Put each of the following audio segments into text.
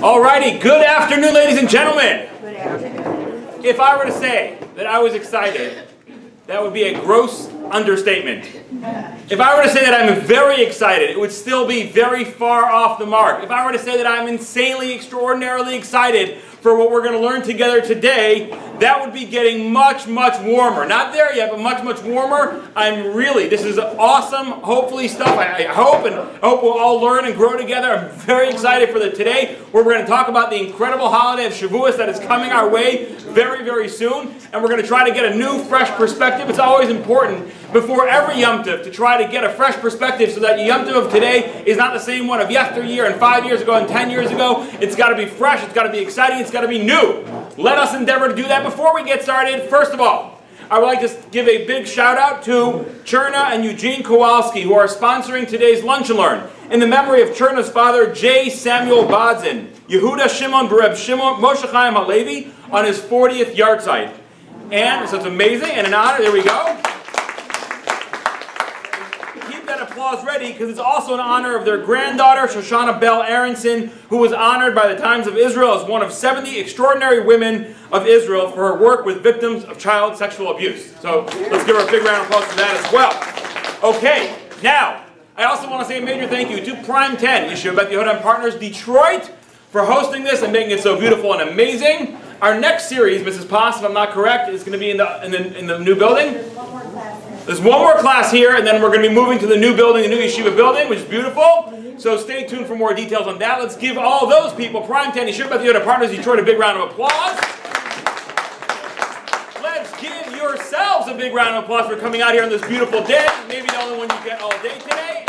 Alrighty, good afternoon, ladies and gentlemen. Good afternoon. If I were to say that I was excited, that would be a gross understatement. If I were to say that I'm very excited, it would still be very far off the mark. If I were to say that I'm insanely, extraordinarily excited for what we're going to learn together today, that would be getting much, much warmer. Not there yet, but much, much warmer. This is awesome, hopefully stuff. I hope we'll all learn and grow together. I'm very excited for today, where we're going to talk about the incredible holiday of Shavuot that is coming our way very, very soon. And we're going to try to get a new, fresh perspective. It's always important before every Yom Tov to try to get a fresh perspective so that the Yom Tov of today is not the same one of yesteryear and 5 years ago and 10 years ago. It's got to be fresh, it's got to be exciting, it's got to be new. Let us endeavor to do that. Before we get started, first of all, I would like to give a big shout out to Cherna and Eugene Kowalski, who are sponsoring today's Lunch and Learn in the memory of Cherna's father, J. Samuel Bodzin, Yehuda Shimon Bereb Shimon Moshe Chaim HaLevi, on his 40th yahrzeit. And so it's amazing and an honor. There we go. Applause ready, because it's also in honor of their granddaughter, Shoshana Bell Aronson, who was honored by the Times of Israel as one of 70 extraordinary women of Israel for her work with victims of child sexual abuse. So let's give her a big round of applause for that as well. Okay, now, I also want to say a major thank you to Prime 10, Yeshiva Beth Yehuda and Partners Detroit, for hosting this and making it so beautiful and amazing. Our next series, Mrs. Poss, if I'm not correct, is going to be in the new building. There's one more class here, and then we're going to be moving to the new building, the new yeshiva building, which is beautiful. So stay tuned for more details on that. Let's give all those people, Prime 10, Yeshiva Beth Yehuda Partners Detroit, a big round of applause. Let's give yourselves a big round of applause for coming out here on this beautiful day. Maybe the only one you get all day today.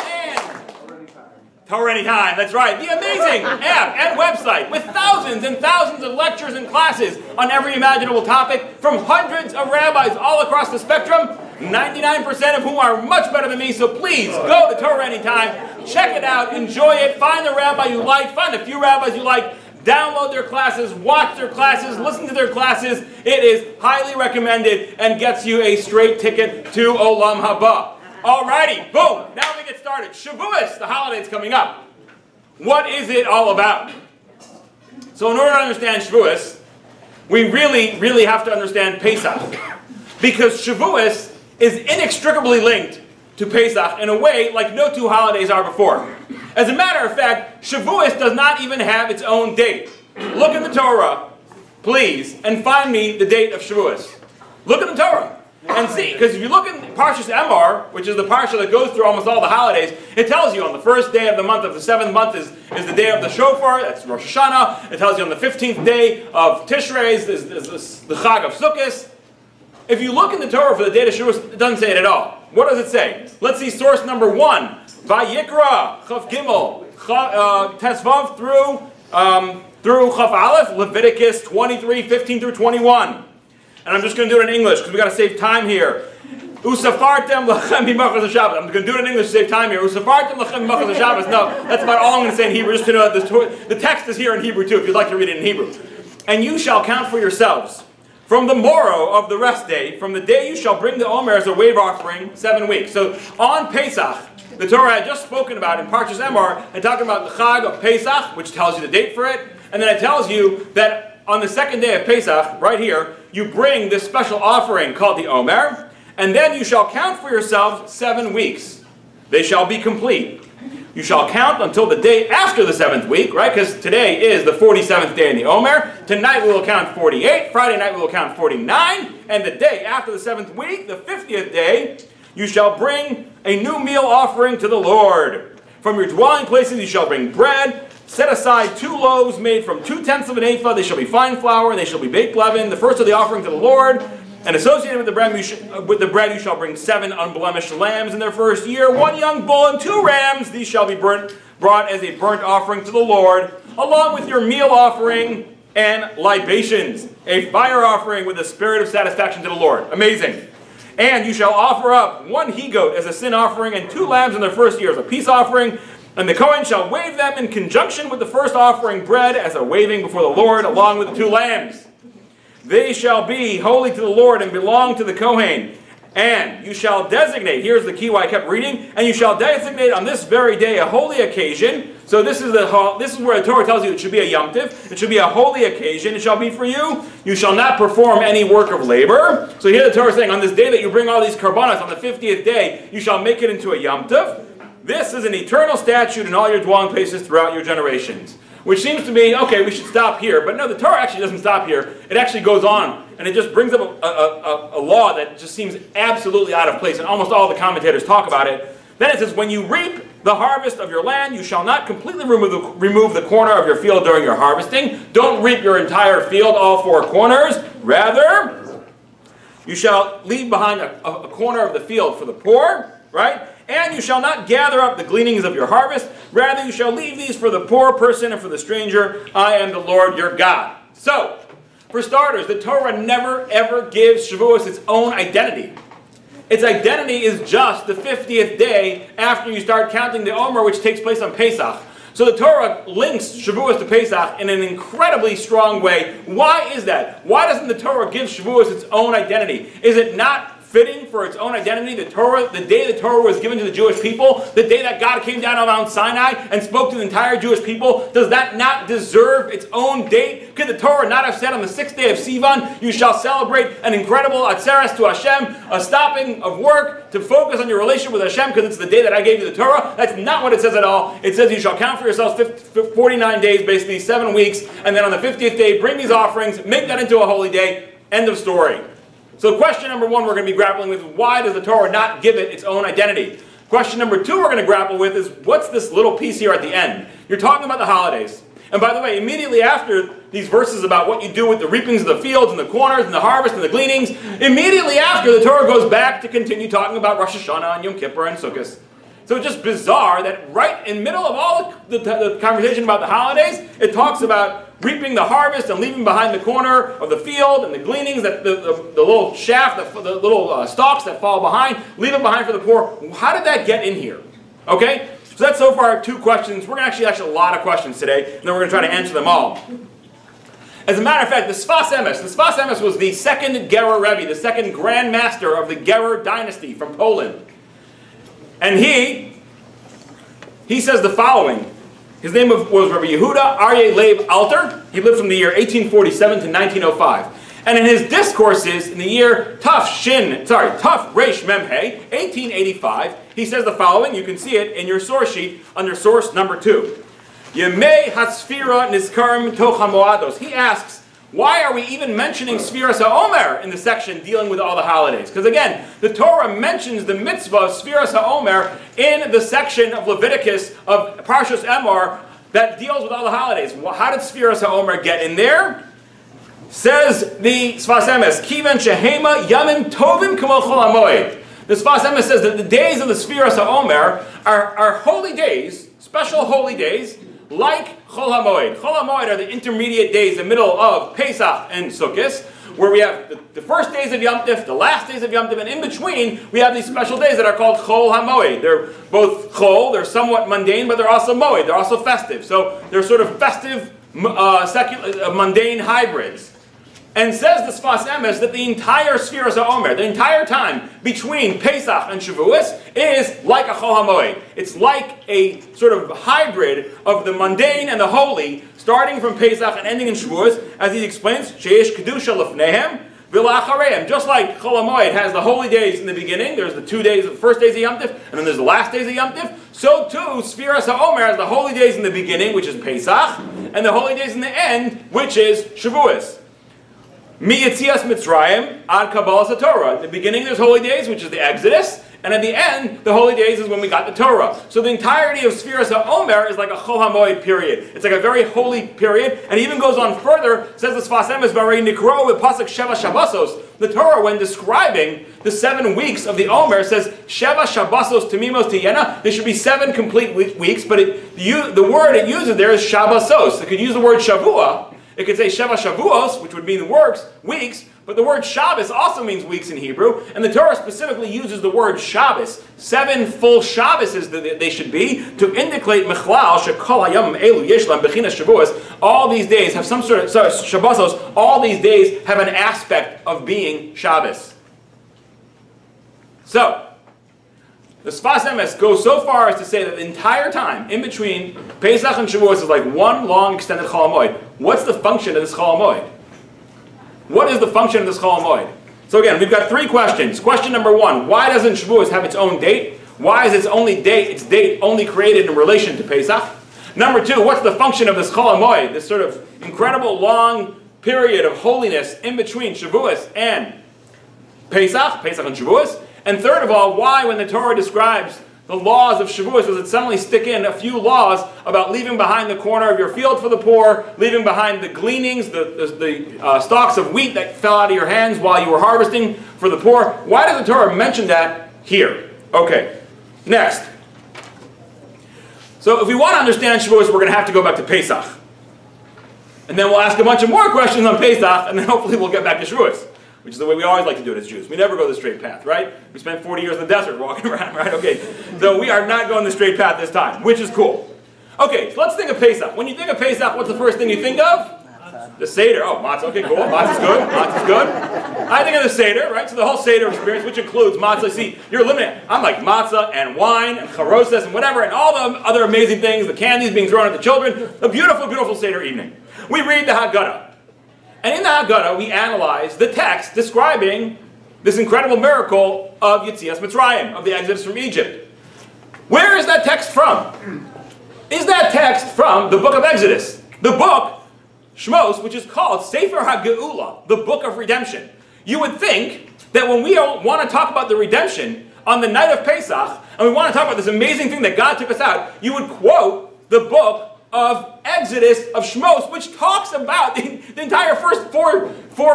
Torah Anytime, that's right. The amazing app and website with thousands and thousands of lectures and classes on every imaginable topic from hundreds of rabbis all across the spectrum, 99% of whom are much better than me. So please go to Torah Anytime, check it out, enjoy it, find the rabbi you like, find a few rabbis you like, download their classes, watch their classes, listen to their classes. It is highly recommended and gets you a straight ticket to Olam Haba. Alrighty, boom, now we get started. Shavuot, the holiday's coming up. What is it all about? So in order to understand Shavuot, we really have to understand Pesach. Because Shavuot is inextricably linked to Pesach in a way like no two holidays are before. As a matter of fact, Shavuot does not even have its own date. Look in the Torah, please, and find me the date of Shavuot. Look in the Torah. And see, because if you look in Parshas Emor, which is the parsha that goes through almost all the holidays, it tells you on the first day of the month of the 7th month is the day of the shofar, that's Rosh Hashanah. It tells you on the 15th day of Tishrei is the Chag of Sukkot. If you look in the Torah for the date of Shavuot, it doesn't say it at all. What does it say? Let's see source number 1. Vayikra, Chav Gimel, Tesvav through Chav Aleph, Leviticus 23, 15 through 21. And I'm just going to do it in English because we've got to save time here. Usafartem lachem b'machas haShabbos. I'm going to do it in English to save time here. Usafartem lachem b'machas haShabbos. No, that's about all I'm going to say in Hebrew. Just to know the text is here in Hebrew too, if you'd like to read it in Hebrew. And you shall count for yourselves from the morrow of the rest day, from the day you shall bring the Omer as a wave offering, 7 weeks. So on Pesach, the Torah had just spoken about in Parshas Emor, and talking about the Chag of Pesach, which tells you the date for it, and then it tells you that on the second day of Pesach, right here, you bring this special offering called the Omer, and then you shall count for yourselves 7 weeks. They shall be complete. You shall count until the day after the 7th week, right? Because today is the 47th day in the Omer. Tonight we will count 48. Friday night we will count 49. And the day after the 7th week, the 50th day, you shall bring a new meal offering to the Lord. From your dwelling places you shall bring bread. Set aside 2 loaves made from 2/10 of an ephah. They shall be fine flour, and they shall be baked leaven. The first of the offering to the Lord. And associated with the bread you shall bring 7 unblemished lambs in their first year, 1 young bull and 2 rams. These shall be brought as a burnt offering to the Lord, along with your meal offering and libations, a fire offering with a spirit of satisfaction to the Lord. Amazing. And you shall offer up 1 he-goat as a sin offering, and 2 lambs in their first year as a peace offering. And the Kohen shall wave them in conjunction with the first offering bread as a waving before the Lord, along with the 2 lambs. They shall be holy to the Lord and belong to the Kohen. And you shall designate, here's the key why I kept reading, and you shall designate on this very day a holy occasion. So this is where the Torah tells you it should be a Yom Tiv. It should be a holy occasion. It shall be for you. You shall not perform any work of labor. So here the Torah is saying, on this day that you bring all these karbanos, on the 50th day, you shall make it into a Yom Tiv. This is an eternal statute in all your dwelling places throughout your generations. Which seems to me, okay, we should stop here. But no, the Torah actually doesn't stop here. It actually goes on, and it just brings up a law that just seems absolutely out of place, and almost all the commentators talk about it. Then it says, when you reap the harvest of your land, you shall not completely remove the corner of your field during your harvesting. Don't reap your entire field, all four corners. Rather, you shall leave behind a corner of the field for the poor, right? And you shall not gather up the gleanings of your harvest. Rather, you shall leave these for the poor person and for the stranger. I am the Lord your God. So, for starters, the Torah never ever gives Shavuot its own identity. Its identity is just the 50th day after you start counting the Omer, which takes place on Pesach. So the Torah links Shavuot to Pesach in an incredibly strong way. Why is that? Why doesn't the Torah give Shavuot its own identity? Is it not fitting for its own identity? The day the Torah was given to the Jewish people, the day that God came down on Mount Sinai and spoke to the entire Jewish people, does that not deserve its own date? Could the Torah not have said on the 6th day of Sivan, you shall celebrate an incredible Atzeres to Hashem, a stopping of work to focus on your relationship with Hashem because it's the day that I gave you the Torah? That's not what it says at all. It says you shall count for yourselves 49 days, basically 7 weeks, and then on the 50th day, bring these offerings, make that into a holy day. End of story. So question number one we're going to be grappling with is, why does the Torah not give it its own identity? Question number two we're going to grapple with is, what's this little piece here at the end? You're talking about the holidays. And by the way, immediately after these verses about what you do with the reapings of the fields and the corners and the harvest and the gleanings, immediately after the Torah goes back to continue talking about Rosh Hashanah and Yom Kippur and Sukkot. So it's just bizarre that right in the middle of all the conversation about the holidays, it talks about reaping the harvest and leaving behind the corner of the field and the gleanings, that the little shaft, the little stalks that fall behind, leave it behind for the poor. How did that get in here? Okay? So that's so far 2 questions. We're going to actually ask a lot of questions today, and then we're going to try to answer them all. As a matter of fact, the Sfas Emes was the second Gerer Rebbe, the second Grand Master of the Gerer dynasty from Poland. And he says the following. His name was Rabbi Yehuda Aryeh Leib Alter. He lived from the year 1847 to 1905. And in his discourses in the year Taf Resh Memhe, 1885, he says the following. You can see it in your source sheet under source number 2. Yemei Hatzfira Nizkarim Toch HaMoados. He asks, why are we even mentioning Sfiras HaOmer in the section dealing with all the holidays? Because again, the Torah mentions the mitzvah of Sfiras HaOmer in the section of Leviticus of Parshas Emor that deals with all the holidays. How did Sfiras HaOmer get in there? Says the Sfas Emes, Kiven Shehema Yamim Tovim K'mo Chol HaMoed. The Sfas Emes says that the days of the Sfiras HaOmer are holy days, special holy days, like Chol HaMoed. Chol HaMoed are the intermediate days, the middle of Pesach and Sukkot, where we have the first days of Yom Tif, the last days of Yom Tif, and in between we have these special days that are called Chol HaMoed. They're both Chol, they're somewhat mundane, but they're also Moed, they're also festive. So they're sort of festive, mundane hybrids. And says the Sfas Emes that the entire Sfiras HaOmer, the entire time between Pesach and Shavuos, is like a Chol HaMoed. It's like a sort of hybrid of the mundane and the holy, starting from Pesach and ending in Shavuos, as he explains, Sheyesh Kedusha Lefnehem, V'Lachareim. Just like Chol HaMoed has the holy days in the beginning, there's the 2 days, the first days of Yom Tif, and then there's the last days of Yom Tif, so too, Sfiras HaOmer has the holy days in the beginning, which is Pesach, and the holy days in the end, which is Shavuos. Mi Yetzias Mitzrayim ad Kabbalas HaTorah. At the beginning there's holy days, which is the Exodus, and at the end, the holy days is when we got the Torah. So the entirety of Sfiras HaOmer is like a Chol HaMoed period. It's like a very holy period, and he even goes on further, says the Sfas Emes, Varei Nikro with Pasuk Sheva Shabbosos. The Torah, when describing the 7 weeks of the Omer, says Sheva Shabbosos Tamimos Tiyena. There should be 7 complete weeks, but the word it uses there is Shabbosos. It could use the word Shavua. It could say Sheva Shavuos, which would mean weeks, but the word Shabbos also means weeks in Hebrew, and the Torah specifically uses the word Shabbos. 7 full Shabboses that they should be, to indicate Mechlal, Shekol Hayam Elu Yeshlam Bechinas Shavuos. All these days have some sort of, Shabbosos, all these days have an aspect of being Shabbos. So, the Sfas Emes goes so far as to say that the entire time in between Pesach and Shavuos is like one long extended Chol HaMoed. What's the function of this Chol HaMoed? What is the function of this Chol HaMoed? So again, we've got three questions. Question number one, why doesn't Shavuos have its own date? Why is its date only created in relation to Pesach? Number two, what's the function of this Chol HaMoed, this sort of incredible long period of holiness in between Shavuos and Pesach and Shavuos? And third of all, why, when the Torah describes the laws of Shavuos, does it suddenly stick in a few laws about leaving behind the corner of your field for the poor, leaving behind the gleanings, the stalks of wheat that fell out of your hands while you were harvesting for the poor? Why does the Torah mention that here? Okay, next. So if we want to understand Shavuos, we're going to have to go back to Pesach. And then we'll ask a bunch of more questions on Pesach, and then hopefully we'll get back to Shavuos, which is the way we always like to do it as Jews. We never go the straight path, right? We spent 40 years in the desert walking around, right? Okay, so we are not going the straight path this time, which is cool. Okay, so let's think of Pesach. When you think of Pesach, what's the first thing you think of? The Seder. Oh, matzah. Okay, cool. Matzah's good. Matzah's good. I think of the Seder, right? So the whole Seder experience, which includes matzah. See, you're limited. I'm like matzah and wine and charoses and whatever, and all the other amazing things, the candies being thrown at the children. A beautiful, beautiful Seder evening. We read the Haggadah. And in the Haggadah, we analyze the text describing this incredible miracle of Yetzias Mitzrayim, of the Exodus from Egypt. Where is that text from? Is that text from the book of Exodus? The book, Shmos, which is called Sefer HaGeula, the book of redemption. You would think that when we want to talk about the redemption on the night of Pesach, and we want to talk about this amazing thing that God took us out, you would quote the book of Exodus, of Shmos, which talks about the entire first four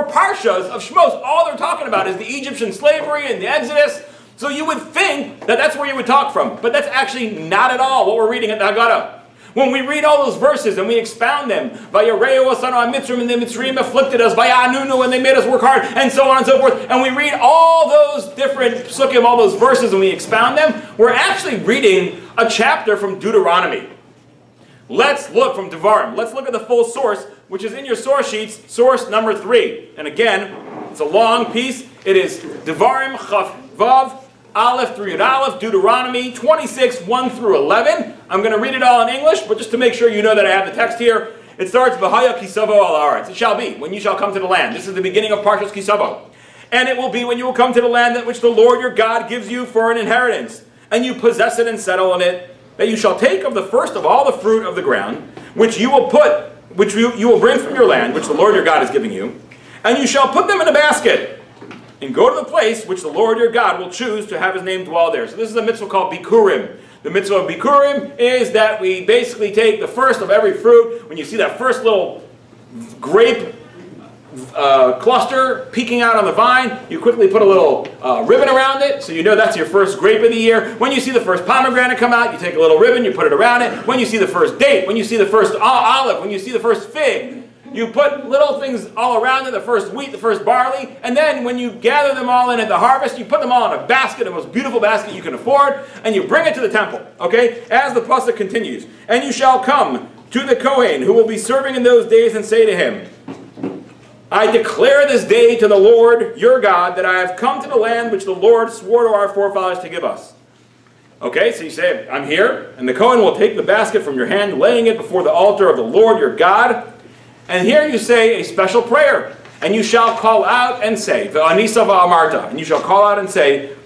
parshas of Shmos. All they're talking about is the Egyptian slavery and the Exodus. So you would think that that's where you would talk from. But that's actually not at all what we're reading at the Haggadah. When we read all those verses and we expound them, Vayareu asanu ha-Mitzrim, and the Mitzrim afflicted us, Vayanunu, and they made us work hard, and so on and so forth, and we read all those different psukim, all those verses, and we expound them, we're actually reading a chapter from Deuteronomy. Let's look from Devarim. Let's look at the full source, which is in your source sheets, source number 3. And again, it's a long piece. It is Devarim Chaf Vav Aleph through Yud Aleph, Deuteronomy 26, 1 through 11. I'm going to read it all in English, but just to make sure you know that I have the text here, it starts, V'haya kisavo al haaretz. It shall be, when you shall come to the land. This is the beginning of Parshas Kisavo. And it will be when you will come to the land that which the Lord your God gives you for an inheritance, and you possess it and settle in it, that you shall take of the first of all the fruit of the ground, which you will bring from your land, which the Lord your God is giving you, and you shall put them in a basket, and go to the place which the Lord your God will choose to have his name dwell there. So this is a mitzvah called Bikurim. The mitzvah of Bikurim is that we basically take the first of every fruit. When you see that first little grape cluster peeking out on the vine, you quickly put a little ribbon around it, so you know that's your first grape of the year. When you see the first pomegranate come out, you take a little ribbon, you put it around it. When you see the first date, when you see the first olive, when you see the first fig, you put little things all around it, the first wheat, the first barley, and then when you gather them all in at the harvest, you put them all in a basket, the most beautiful basket you can afford, and you bring it to the temple, okay? As the pasuk continues, and you shall come to the Kohen, who will be serving in those days, and say to him, I declare this day to the Lord your God that I have come to the land which the Lord swore to our forefathers to give us. Okay, so you say, I'm here, and the Kohen will take the basket from your hand, laying it before the altar of the Lord your God. And here you say a special prayer, and you shall call out and say, V'anisa v'amarta, and you shall call out and say,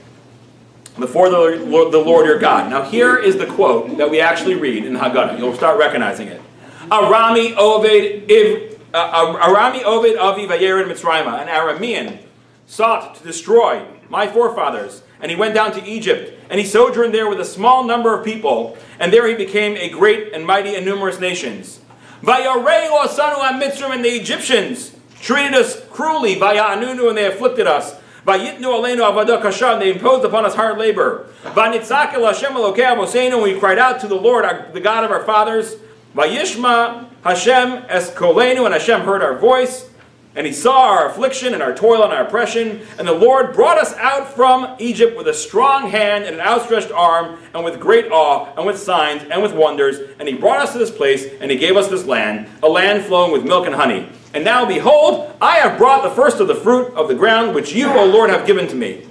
before the Lord your God. Now here is the quote that we actually read in Haggadah. You'll start recognizing it. Arami Oved Avi Vayered Mitzrayma, an Aramean, sought to destroy my forefathers, and he went down to Egypt, and he sojourned there with a small number of people, and there he became a great and mighty and numerous nations. Vayareu asanu ha-Mitzrim, and the Egyptians treated us cruelly, Vaya'anunu, and they afflicted us. Vayitnu aleinu avodah kasha, and they imposed upon us hard labor. Vanitzak el Hashem Elokei Avoseinu, and we cried out to the Lord, the God of our fathers. Vayishma Hashem es kolenu, and Hashem heard our voice, and he saw our affliction and our toil and our oppression, and the Lord brought us out from Egypt with a strong hand and an outstretched arm, and with great awe, and with signs, and with wonders, and he brought us to this place, and he gave us this land, a land flowing with milk and honey. And now, behold, I have brought the first of the fruit of the ground, which you, O Lord, have given to me.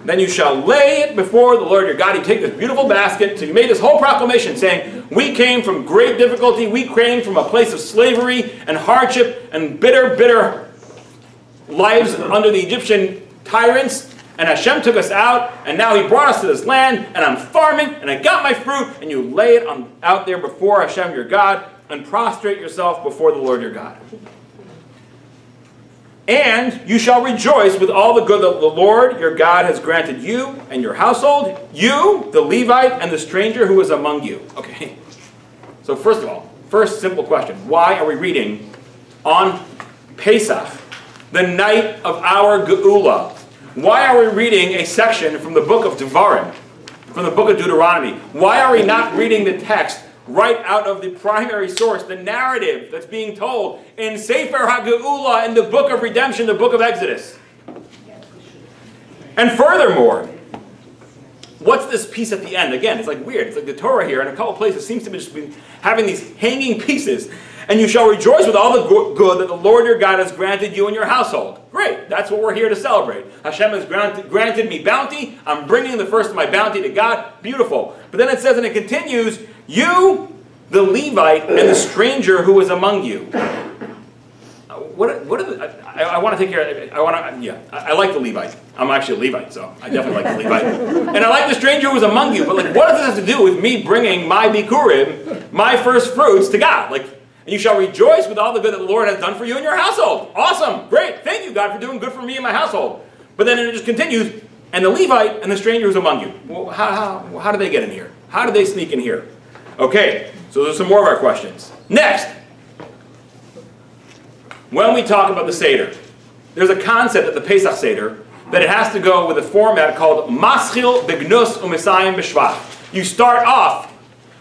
Then you shall lay it before the Lord your God. You take this beautiful basket. So you made this whole proclamation saying, we came from great difficulty. We came from a place of slavery and hardship and bitter, bitter lives under the Egyptian tyrants. And Hashem took us out, and now He brought us to this land, and I'm farming, and I got my fruit, and you lay it out there before Hashem your God, and prostrate yourself before the Lord your God. And you shall rejoice with all the good that the Lord your God has granted you and your household, you, the Levite, and the stranger who is among you. Okay. So first of all, first simple question. Why are we reading on Pesach, the night of our Geula? Why are we reading a section from the book of Devarim, from the book of Deuteronomy? Why are we not reading the text right out of the primary source, the narrative that's being told in Sefer HaGeula, in the book of redemption, the book of Exodus? And furthermore, what's this piece at the end? Again, it's like weird. It's like the Torah here in a couple places seems to be just having these hanging pieces. And you shall rejoice with all the good that the Lord your God has granted you and your household. Great. That's what we're here to celebrate. Hashem has granted me bounty. I'm bringing the first of my bounty to God. Beautiful. But then it says, and it continues, you, the Levite, and the stranger who is among you. I want to take care of, I like the Levite. I'm actually a Levite, so I definitely like the Levite. And I like the stranger who is among you. But like, what does this have to do with me bringing my Bikurim, my first fruits, to God? Like, and you shall rejoice with all the good that the Lord has done for you and your household. Awesome. Great. Thank you, God, for doing good for me and my household. But then it just continues, and the Levite and the stranger who's among you. Well, how do they get in here? How do they sneak in here? Okay, so there's some more of our questions. Next, when we talk about the Seder, there's a concept at the Pesach Seder that it has to go with a format called Maschil Begnus U'Mesayim B'Shvach. You start off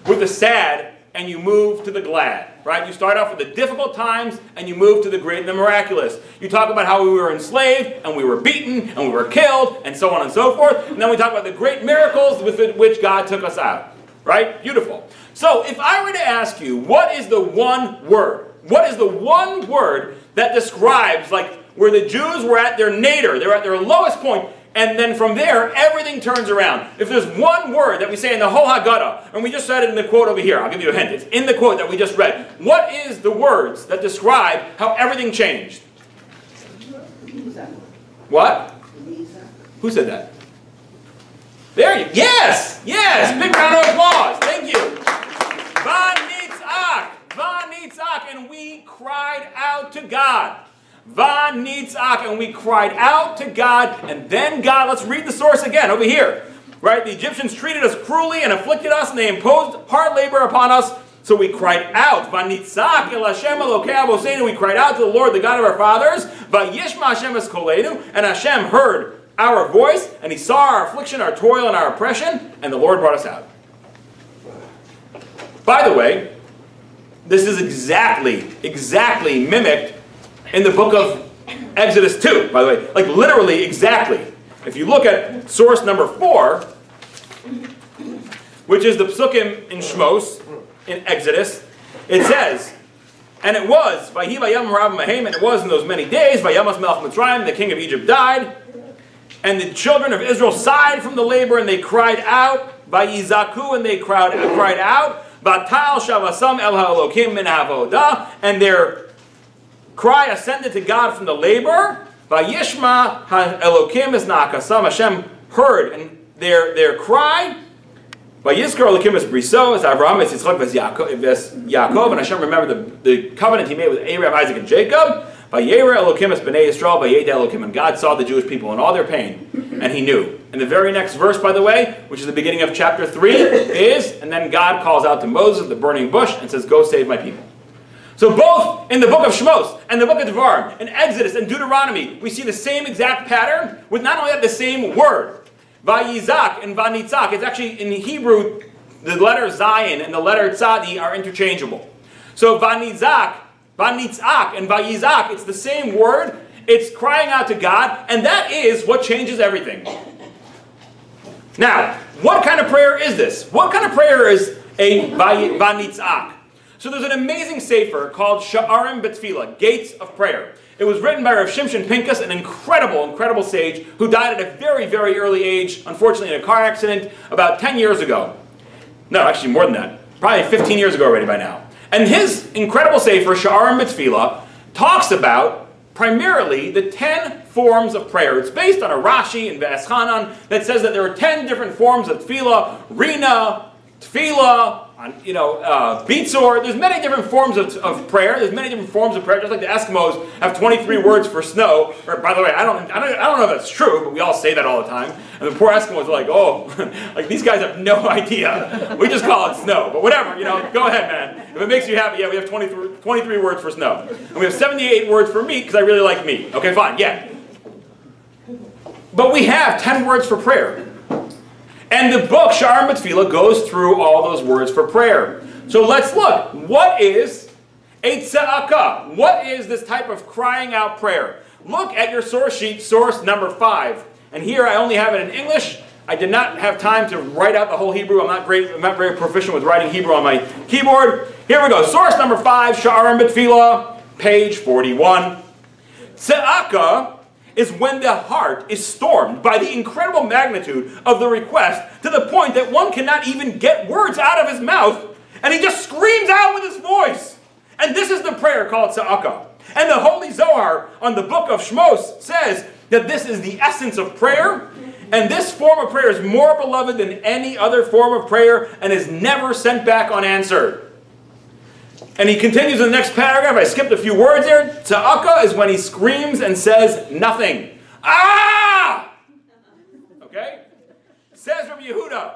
with the sad and you move to the glad, right? You start off with the difficult times and you move to the great and the miraculous. You talk about how we were enslaved and we were beaten and we were killed and so on and so forth. And then we talk about the great miracles with which God took us out, right? Beautiful. So if I were to ask you, what is the one word? What is the one word that describes like where the Jews were at their nadir, they're at their lowest point, and then from there, everything turns around. If there's one word that we say in the whole Haggadah, and we just said it in the quote over here, I'll give you a hint. It's in the quote that we just read. What is the words that describe how everything changed? What? Who said that? There you go. Yes! Yes! Big round of applause. Thank you. Vanitzak. Vanitzak. And we cried out to God. Vanitzak, and we cried out to God, and then God, let's read the source again, over here. Right? The Egyptians treated us cruelly and afflicted us, and they imposed hard labor upon us, so we cried out. Vanitzak el Hashem Elokei Avoseinu, we cried out to the Lord, the God of our fathers. Vayishma Hashem es koleinu, and Hashem heard our voice, and He saw our affliction, our toil, and our oppression, and the Lord brought us out. By the way, this is exactly mimicked in the book of Exodus 2, by the way. Like literally, exactly. If you look at source number 4, which is the Psukim in Shmos, in Exodus, it says, and it was, Vahi vayam Rav Mahem, and it was in those many days, Vayamas Melech Mitzrayim, the king of Egypt died, and the children of Israel sighed from the labor, and they cried out, Vayizaku, and they cried out, Vatal Shavasam El HaElokim Min HaVodah, and their cry ascended to God from the labor. Vayishma Elokim es Nakasam. Hashem heard and their cry. Vayizkar Elokim es Briso es Avraham es Yitzchak es Yaakov. And Hashem remembered the covenant He made with Abraham, Isaac, and Jacob. Vayeira Elokim es Bnei Yisrael. Vayeda Elokim. And God saw the Jewish people in all their pain, and He knew. And the very next verse, by the way, which is the beginning of chapter 3, is, and then God calls out to Moses at the burning bush and says, "Go save my people." So both in the book of Shmos and the book of Devarim, in Exodus and Deuteronomy, we see the same exact pattern with not only that the same word, Vayizak and Vanitzak. It's actually in Hebrew, the letter Zayin and the letter Tzadi are interchangeable. So Vanitzak and Vayizak, it's the same word. It's crying out to God, and that is what changes everything. Now, what kind of prayer is this? What kind of prayer is a Vanitzak? So there's an amazing sefer called Sha'arim B'Tfilah, Gates of Prayer. It was written by Rav Shimshon Pincus, an incredible, incredible sage who died at a very, very early age, unfortunately in a car accident, about 10 years ago. No, actually more than that. Probably 15 years ago already by now. And his incredible sefer, Sha'arim B'Tfilah, talks about primarily the 10 forms of prayer. It's based on a Rashi in Ve'eschanan that says that there are 10 different forms of tefillah, rina, tefillah, bitzor. There's many different forms of prayer. There's many different forms of prayer. Just like the Eskimos have 23 words for snow. Or, by the way, I don't know if that's true, but we all say that all the time. And the poor Eskimos are like, oh, like these guys have no idea. We just call it snow. But whatever, go ahead, man. If it makes you happy, yeah, we have 23 words for snow. And we have 78 words for meat because I really like meat. Okay, fine, yeah. But we have 10 words for prayer. And the book, Sha'arim B'Tfilah, goes through all those words for prayer. So let's look. What is a tza'akah? What is this type of crying out prayer? Look at your source sheet, source number 5. And here I only have it in English. I did not have time to write out the whole Hebrew. I'm not very proficient with writing Hebrew on my keyboard. Here we go. Source number 5, Sha'arim B'Tfilah, page 41. Tza'akah is when the heart is stormed by the incredible magnitude of the request to the point that one cannot even get words out of his mouth, and he just screams out with his voice. And this is the prayer called tza'akah. And the Holy Zohar on the book of Shmos says that this is the essence of prayer, and this form of prayer is more beloved than any other form of prayer and is never sent back unanswered. And he continues in the next paragraph. I skipped a few words here. Tza'akah is when he screams and says nothing. Ah! Okay? Says Rabbi Yehuda,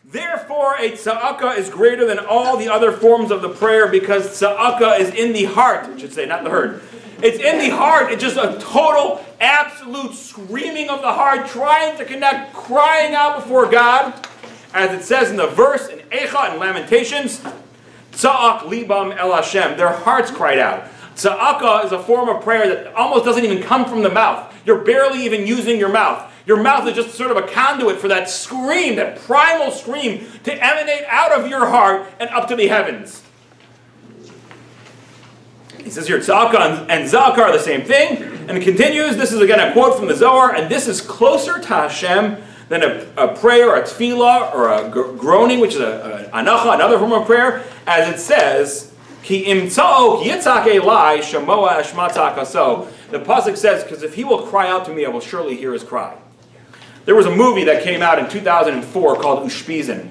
therefore a tza'akah is greater than all the other forms of the prayer because tza'akah is in the heart. I should say, not the herd. It's in the heart. It's just a total, absolute screaming of the heart, trying to connect, crying out before God. As it says in the verse in Eicha and Lamentations, Tza'ak libam el Hashem. Their hearts cried out. Tza'akah is a form of prayer that almost doesn't even come from the mouth. You're barely even using your mouth. Your mouth is just sort of a conduit for that scream, that primal scream, to emanate out of your heart and up to the heavens. He says here, Tza'akah and Za'akah are the same thing. And it continues, this is again a quote from the Zohar, and this is closer to Hashem than a prayer, a tefillah, or a groaning, which is an anacha, another form of prayer, as it says, Ki imtza'o yitzak elai shamoa ashmatzak haso. The pasuk says, because if he will cry out to me, I will surely hear his cry. There was a movie that came out in 2004 called Ushpizin.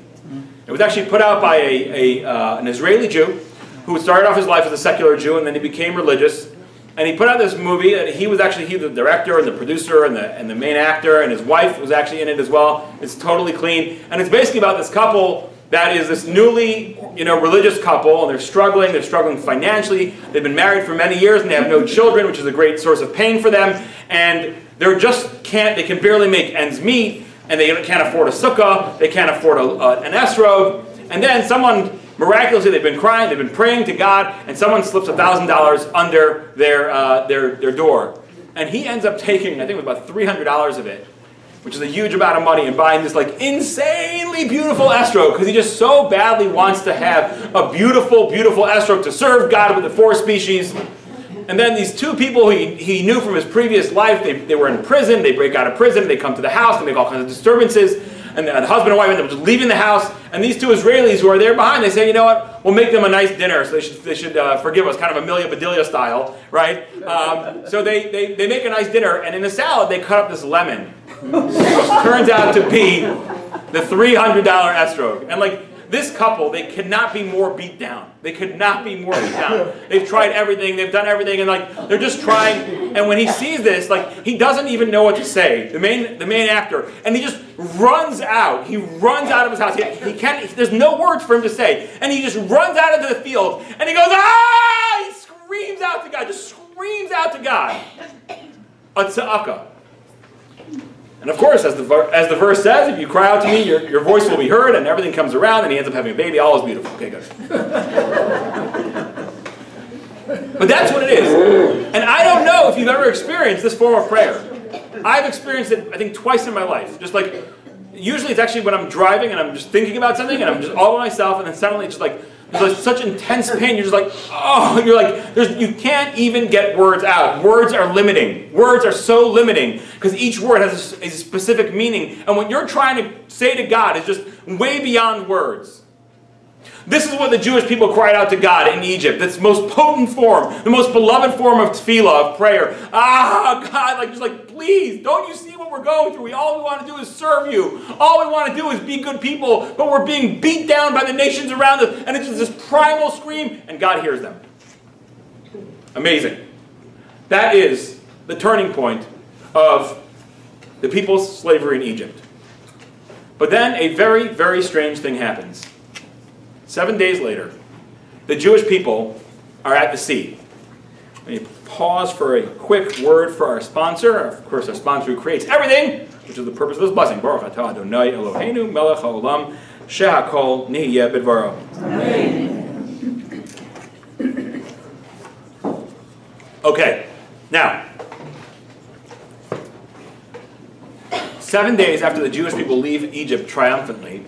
It was actually put out by an Israeli Jew who started off his life as a secular Jew and then he became religious. And he put out this movie, and he was the director and the producer and the main actor, and his wife was actually in it as well. It's totally clean. And it's basically about this couple that is this newly, religious couple, and they're struggling financially. They've been married for many years, and they have no children, which is a great source of pain for them. And they can barely make ends meet, and they can't afford a sukkah, they can't afford an esrog. And then someone, miraculously, they've been crying, they've been praying to God, and someone slips $1,000 under their door. And he ends up taking, I think it was about $300 of it, which is a huge amount of money, and buying this insanely beautiful esrog, because he just so badly wants to have a beautiful, beautiful esrog to serve God with the 4 species. And then these 2 people he knew from his previous life, they were in prison, they break out of prison, they come to the house, they make all kinds of disturbances. And the husband and wife end up just leaving the house, and these 2 Israelis who are there behind, they say, you know what, we'll make them a nice dinner, so they should forgive us, kind of Amelia Bedelia style, right? So they make a nice dinner, and in the salad they cut up this lemon, which turns out to be the $300 esrog. And this couple, they could not be more beat down. They could not be more beat down. They've tried everything, they've done everything, and they're just trying. And when he sees this, he doesn't even know what to say. The main actor, and he just runs out. He runs out of his house. He can't. There's no words for him to say, and he just runs out into the field, and he goes, ah! He screams out to God. Just screams out to God. A tza'akah. And of course, as the verse says, if you cry out to me, your voice will be heard, and everything comes around, and he ends up having a baby. All is beautiful. Okay, good. But that's what it is. And I don't know if you've ever experienced this form of prayer. I've experienced it, I think, twice in my life. Just usually it's actually when I'm driving and I'm just thinking about something and I'm just all by myself, and then suddenly it's just like, there's such intense pain, you're just like, oh, you're like, you can't even get words out. Words are limiting. Words are so limiting because each word has a specific meaning. And what you're trying to say to God is just way beyond words. This is what the Jewish people cried out to God in Egypt. This most potent form, the most beloved form of tefillah, of prayer. Ah, God, just like, please, don't you see what we're going through? All we want to do is serve you. All we want to do is be good people, but we're being beat down by the nations around us, and it's just this primal scream, and God hears them. Amazing. That is the turning point of the people's slavery in Egypt. But then a very, very strange thing happens. 7 days later, the Jewish people are at the sea. We pause for a quick word for our sponsor. Of course, our sponsor who creates everything, which is the purpose of this blessing. Baruch atah Adonai Eloheinu melech haolam shehakol nihiyeh bidvaro. Amen. Okay, now, 7 days after the Jewish people leave Egypt triumphantly,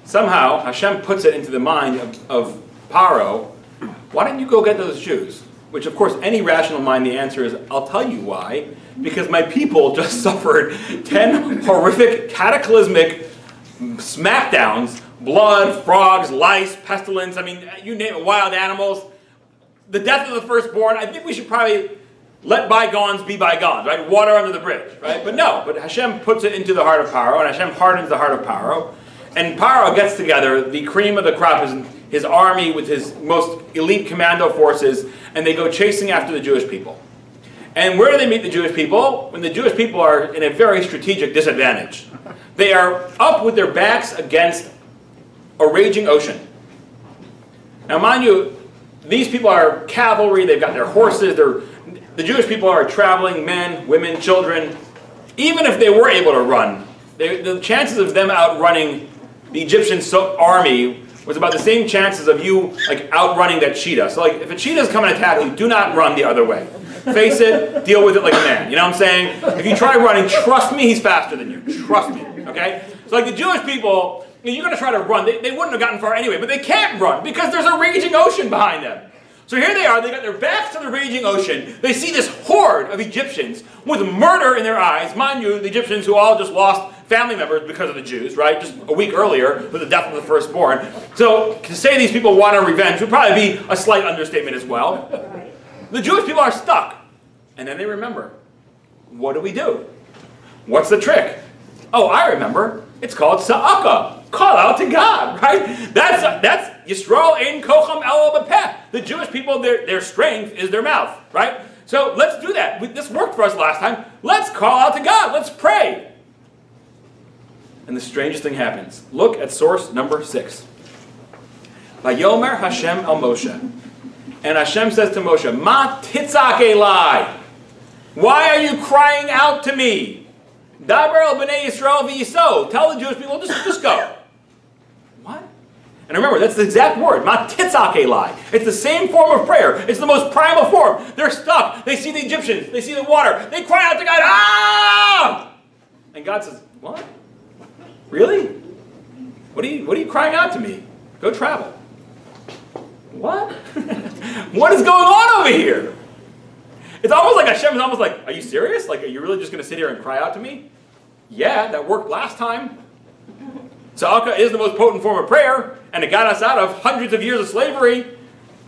somehow Hashem puts it into the mind of Paro, why don't you go get those Jews? Which, of course, any rational mind, the answer is, I'll tell you why. Because my people just suffered 10 horrific, cataclysmic smackdowns. Blood, frogs, lice, pestilence, I mean, you name it, wild animals. The death of the firstborn, I think we should probably let bygones be bygones, right? Water under the bridge, right? But no, but Hashem puts it into the heart of Paro, and Hashem hardens the heart of Paro. And Paro gets together the cream of the crop, his army with his most elite commando forces, and they go chasing after the Jewish people. And where do they meet the Jewish people? When the Jewish people are in a very strategic disadvantage. They are up with their backs against a raging ocean. Now mind you, these people are cavalry, they've got their horses, the Jewish people are traveling men, women, children. Even if they were able to run, the chances of them outrunning the Egyptian army was about the same chances of you outrunning that cheetah. So if a cheetah is coming to attack you, do not run the other way. Face it, deal with it like a man. You know what I'm saying? If you try running, trust me, he's faster than you. Trust me, okay? So the Jewish people, you're going to try to run. They wouldn't have gotten far anyway, but they can't run because there's a raging ocean behind them. So here they are, they got their backs to the raging ocean. They see this horde of Egyptians with murder in their eyes. Mind you, the Egyptians who all just lost family members because of the Jews, right? Just a week earlier with the death of the firstborn. So to say these people want a revenge would probably be a slight understatement as well. The Jewish people are stuck. And then they remember, what do we do? What's the trick? Oh, I remember. It's called Sa'aka. Call out to God, right? That's Yisrael ein kocham elo b'peh. The Jewish people, their strength is their mouth, right? So let's do that. This worked for us last time. Let's call out to God. Let's pray. And the strangest thing happens. Look at source number 6. Vayomer Hashem el Moshe. And Hashem says to Moshe, Ma titzak elai. Why are you crying out to me? Daber el b'nei Yisrael v'yiso. Tell the Jewish people, just go. What? And remember, that's the exact word, Ma titzak elai. It's the same form of prayer. It's the most primal form. They're stuck. They see the Egyptians. They see the water. They cry out to God, ah! And God says, what? Really? What are you crying out to me? Go travel. What? What is going on over here? It's almost like Hashem is almost like, are you serious? Are you really just going to sit here and cry out to me? Yeah, that worked last time. Sa'aka is the most potent form of prayer, and it got us out of hundreds of years of slavery.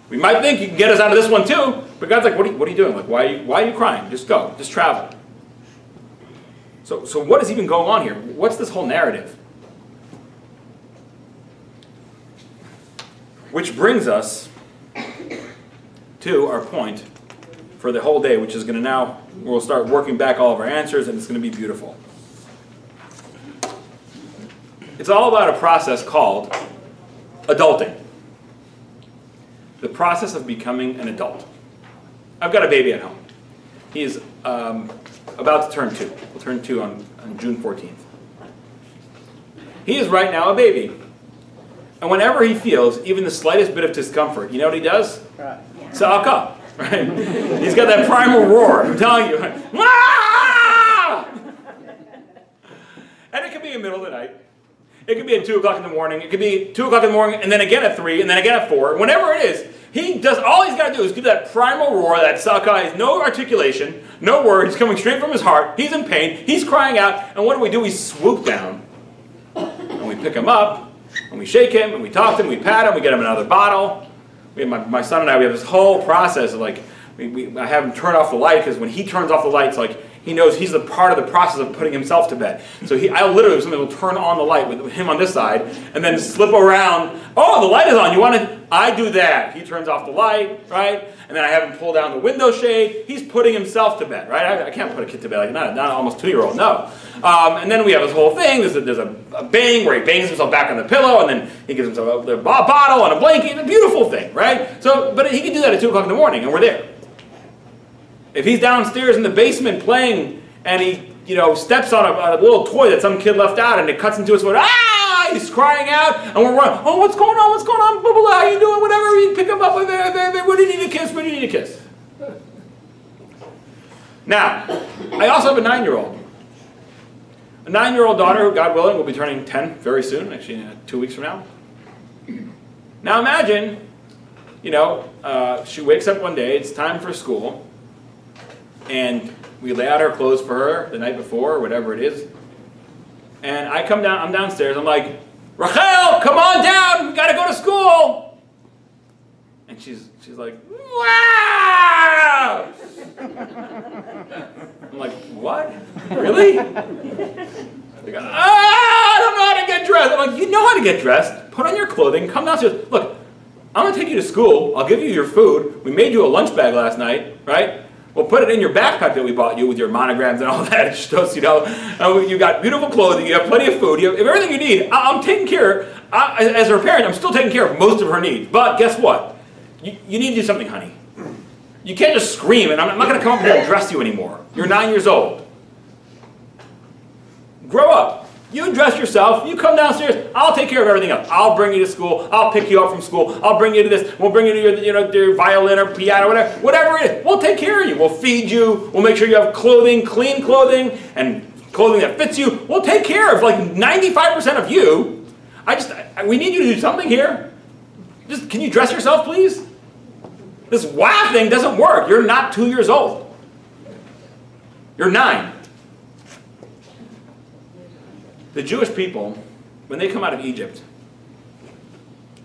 We might think you can get us out of this one too, but God's like, what are you doing? Why are you crying? Just go. Just travel. So what is even going on here? What's this whole narrative? Which brings us to our point for the whole day, which is going to now, we'll start working back all of our answers, and it's going to be beautiful. It's all about a process called adulting. The process of becoming an adult. I've got a baby at home. He is about to turn 2. He'll turn 2 on June 14th. He is right now a baby. And whenever he feels even the slightest bit of discomfort, you know what he does? Sa'aka. Right? He's got that primal roar. I'm telling you. And it can be a middle of the night. It could be at 2 o'clock in the morning. It could be 2 o'clock in the morning, and then again at 3, and then again at 4. Whenever it is, all he's got to do is give that primal roar, that Sakai, no articulation, no words, coming straight from his heart. He's in pain. He's crying out. And what do? We swoop down, and we pick him up, and we shake him, and we talk to him, we pat him, we get him another bottle. My son and I, we have this whole process of like, I have him turn off the light, because when he turns off the lights, like, he knows he's the part of the process of putting himself to bed. So I literally, somebody will turn on the light with him on this side, and then slip around. Oh, the light is on. You want to? I do that. He turns off the light, right? And then I have him pull down the window shade. He's putting himself to bed, right? I can't put a kid to bed like not an almost 2-year-old, no. And then we have this whole thing. There's a bang where he bangs himself back on the pillow, and then he gives himself a bottle and a blanket. It's a beautiful thing, right? So, but he can do that at 2 o'clock in the morning, and we're there. If he's downstairs in the basement playing and he, steps on a little toy that some kid left out and it cuts into his foot, he's crying out, and we're running, oh, what's going on, blah, blah, blah, how you doing, whatever, you pick him up, where do you need a kiss, where do you need a kiss? Now, I also have a 9-year-old. A 9-year-old daughter who, God willing, will be turning 10 very soon, actually 2 weeks from now. Now imagine, she wakes up one day, it's time for school, and we lay out her clothes for her the night before, or whatever it is. And I come down, I'm downstairs, I'm like, Rachel, come on down, we gotta go to school. And she's like, wow! I'm like, what? Really? They go, I don't know how to get dressed. I'm like, you know how to get dressed. Put on your clothing, come downstairs. Look, I'm gonna take you to school, I'll give you your food. We made you a lunch bag last night, right? We'll put it in your backpack that we bought you with your monograms and all that. You got beautiful clothing, you have plenty of food, you have everything you need. I'm taking care, as her parent, I'm still taking care of most of her needs. But guess what? You need to do something, honey. You can't just scream, and I'm not going to come up here and dress you anymore. You're 9 years old. Grow up. You dress yourself, you come downstairs, I'll take care of everything else. I'll bring you to school, I'll pick you up from school, I'll bring you to this, we'll bring you to your violin or piano, whatever it is. We'll take care of you, we'll feed you, we'll make sure you have clothing, clean clothing, and clothing that fits you. We'll take care of like 95% of you. We need you to do something here. Can you dress yourself, please? This wow thing doesn't work. You're not 2 years old. You're 9. The Jewish people, when they come out of Egypt,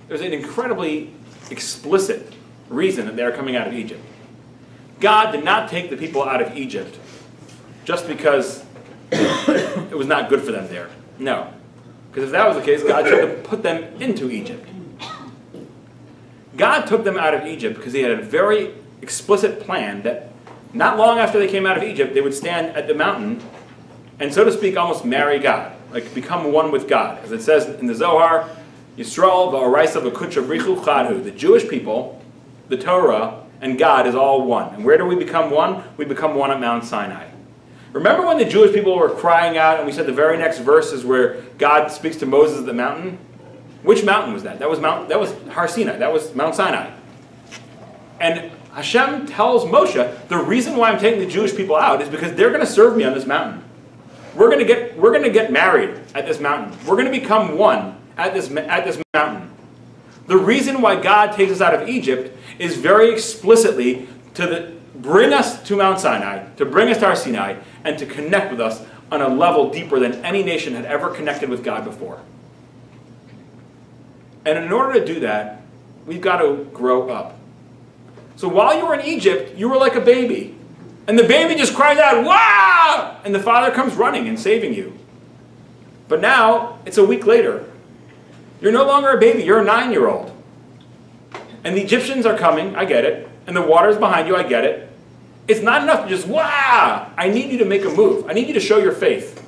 there's an incredibly explicit reason that they're coming out of Egypt. God did not take the people out of Egypt just because it was not good for them there. No. Because if that was the case, God should have put them into Egypt. God took them out of Egypt because he had a very explicit plan that not long after they came out of Egypt, they would stand at the mountain and, so to speak, almost marry God. Like become one with God. As it says in the Zohar, Yisrael v'oraisa v'kutra brichu chadhu. The Jewish people, the Torah, and God is all one. And where do we become one? We become one at Mount Sinai. Remember when the Jewish people were crying out, and we said the very next verse is where God speaks to Moses at the mountain? Which mountain was that? That was Har Sinai. That was Mount Sinai. And Hashem tells Moshe, the reason why I'm taking the Jewish people out is because they're going to serve me on this mountain. We're going to get married at this mountain. We're going to become one at this mountain. The reason why God takes us out of Egypt is very explicitly to bring us to Mount Sinai, to bring us to Har Sinai, and to connect with us on a level deeper than any nation had ever connected with God before. And in order to do that, we've got to grow up. So while you were in Egypt, you were like a baby. And the baby just cries out, wow! And the father comes running and saving you. But now, it's a week later. You're no longer a baby, you're a 9-year-old. And the Egyptians are coming, I get it. And the water's behind you, I get it. It's not enough to just, wow! I need you to make a move. I need you to show your faith.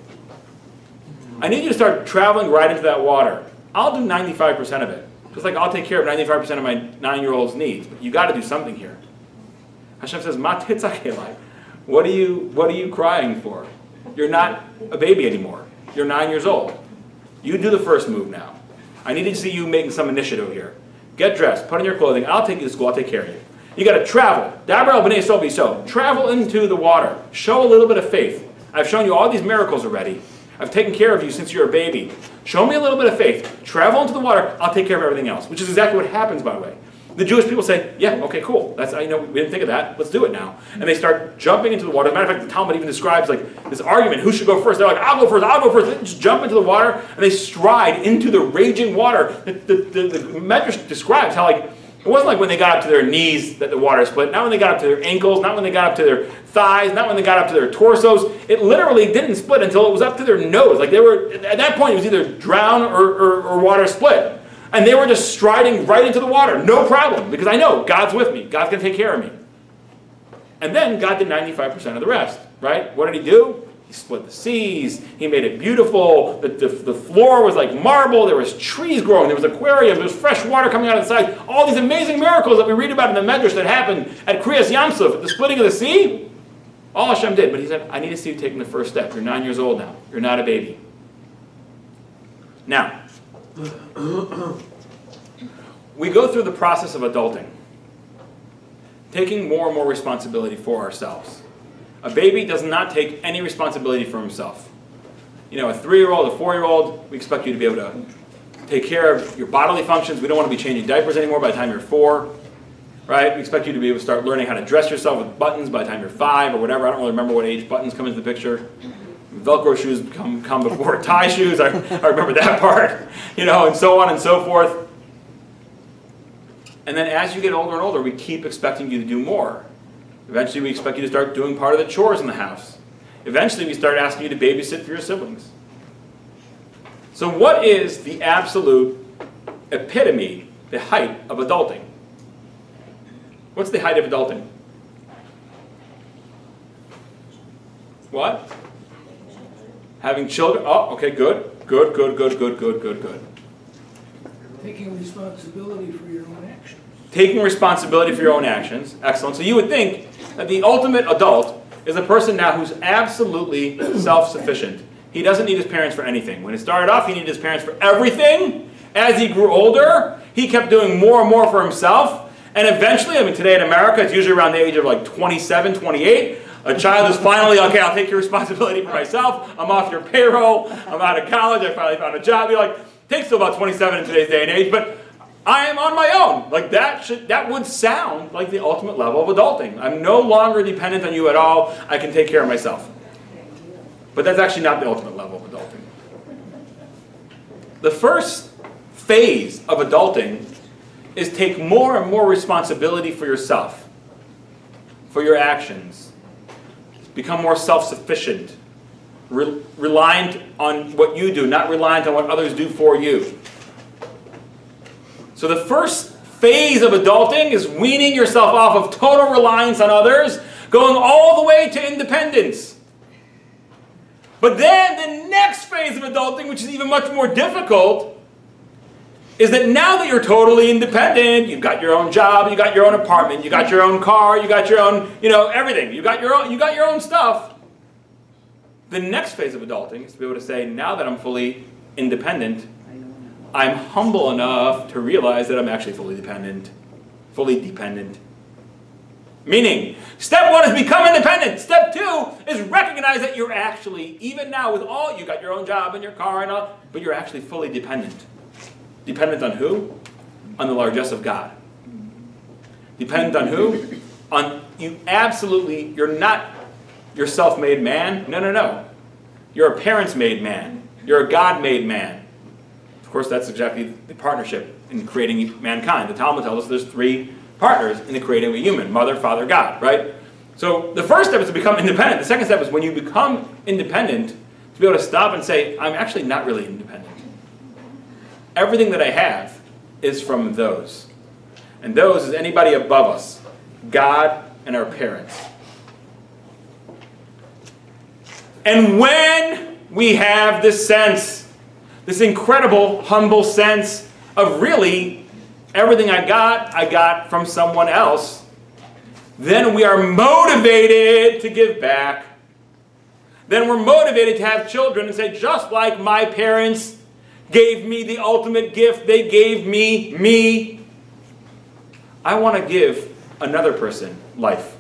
I need you to start traveling right into that water. I'll do 95% of it. Just like I'll take care of 95% of my 9-year-old's needs. But you got to do something here. Hashem says, Ma titzach elai. What are you crying for? You're not a baby anymore. You're 9 years old. You do the first move now. I need to see you making some initiative here. Get dressed, put on your clothing, I'll take you to school, I'll take care of you. You got to travel. Daber al b'nei Yisrael b'Yisrael. Travel into the water. Show a little bit of faith. I've shown you all these miracles already. I've taken care of you since you're a baby. Show me a little bit of faith. Travel into the water. I'll take care of everything else. Which is exactly what happens, by the way. The Jewish people say, yeah, okay, cool. That's, we didn't think of that. Let's do it now. And they start jumping into the water. As a matter of fact, the Talmud even describes like this argument. Who should go first? They're like, I'll go first. I'll go first. They just jump into the water and they stride into the raging water. The Medrash describes how like, it wasn't like when they got up to their knees that the water split. Not when they got up to their ankles. Not when they got up to their thighs. Not when they got up to their torsos. It literally didn't split until it was up to their nose. Like they were, at that point, it was either drown or water split. And they were just striding right into the water. No problem. Because I know God's with me. God's going to take care of me. And then God did 95% of the rest. Right? What did he do? He split the seas. He made it beautiful. The floor was like marble. There was trees growing. There was aquarium. There was fresh water coming out of the side. All these amazing miracles that we read about in the Medrash that happened at Kriyas Yamsuf, at the splitting of the sea. All Hashem did. But he said, I need to see you taking the first step. You're 9 years old now. You're not a baby. Now, we go through the process of adulting, taking more and more responsibility for ourselves. A baby does not take any responsibility for himself. You know, a 3-year-old, a 4-year-old, we expect you to be able to take care of your bodily functions. We don't want to be changing diapers anymore by the time you're 4, right? We expect you to be able to start learning how to dress yourself with buttons by the time you're 5 or whatever. I don't really remember what age buttons come into the picture. Velcro shoes come before tie shoes. I remember that part, you know, and so on and so forth. And then as you get older and older, we keep expecting you to do more. Eventually, we expect you to start doing part of the chores in the house. Eventually, we start asking you to babysit for your siblings. So what is the absolute epitome, the height of adulting? What's the height of adulting? What? Having children. Oh, okay, good. Good. Taking responsibility for your own actions. Taking responsibility for your own actions. Excellent. So you would think that the ultimate adult is a person now who's absolutely self-sufficient. He doesn't need his parents for anything. When it started off, he needed his parents for everything. As he grew older, he kept doing more and more for himself. And eventually, I mean, today in America, it's usually around the age of like 27, 28. A child is finally, okay, I'll take your responsibility for myself. I'm off your payroll. I'm out of college. I finally found a job. You're like, it takes till about 27 in today's day and age, but I am on my own. Like that would sound like the ultimate level of adulting. I'm no longer dependent on you at all. I can take care of myself. But that's actually not the ultimate level of adulting. The first phase of adulting is take more and more responsibility for yourself, for your actions. Become more self-sufficient, reliant on what you do, not reliant on what others do for you. So the first phase of adulting is weaning yourself off of total reliance on others, going all the way to independence. But then the next phase of adulting, which is even much more difficult, is that now that you're totally independent, you've got your own job, you got your own apartment, you got your own car, you got your own, you know, everything. You got your own stuff. The next phase of adulting is to be able to say, now that I'm fully independent, I'm humble enough to realize that I'm actually fully dependent. Meaning, step 1 is become independent. Step 2 is recognize that you're actually, even now with all, you got your own job and your car and all, but you're actually fully dependent. Dependent on who? On the largesse of God. Dependent on who? On you absolutely, you're not your self-made man. No. You're a parents-made man. You're a God-made man. Of course, that's exactly the partnership in creating mankind. The Talmud tells us there's 3 partners in the creating of a human. Mother, Father, God, right? So the first step is to become independent. The second step is when you become independent, to be able to stop and say, I'm actually not really independent. Everything that I have is from those. And those is anybody above us. God and our parents. And when we have this sense, this incredible, humble sense of really everything I got from someone else, then we are motivated to give back. Then we're motivated to have children and say, just like my parents gave me the ultimate gift, they gave me. I want to give another person life.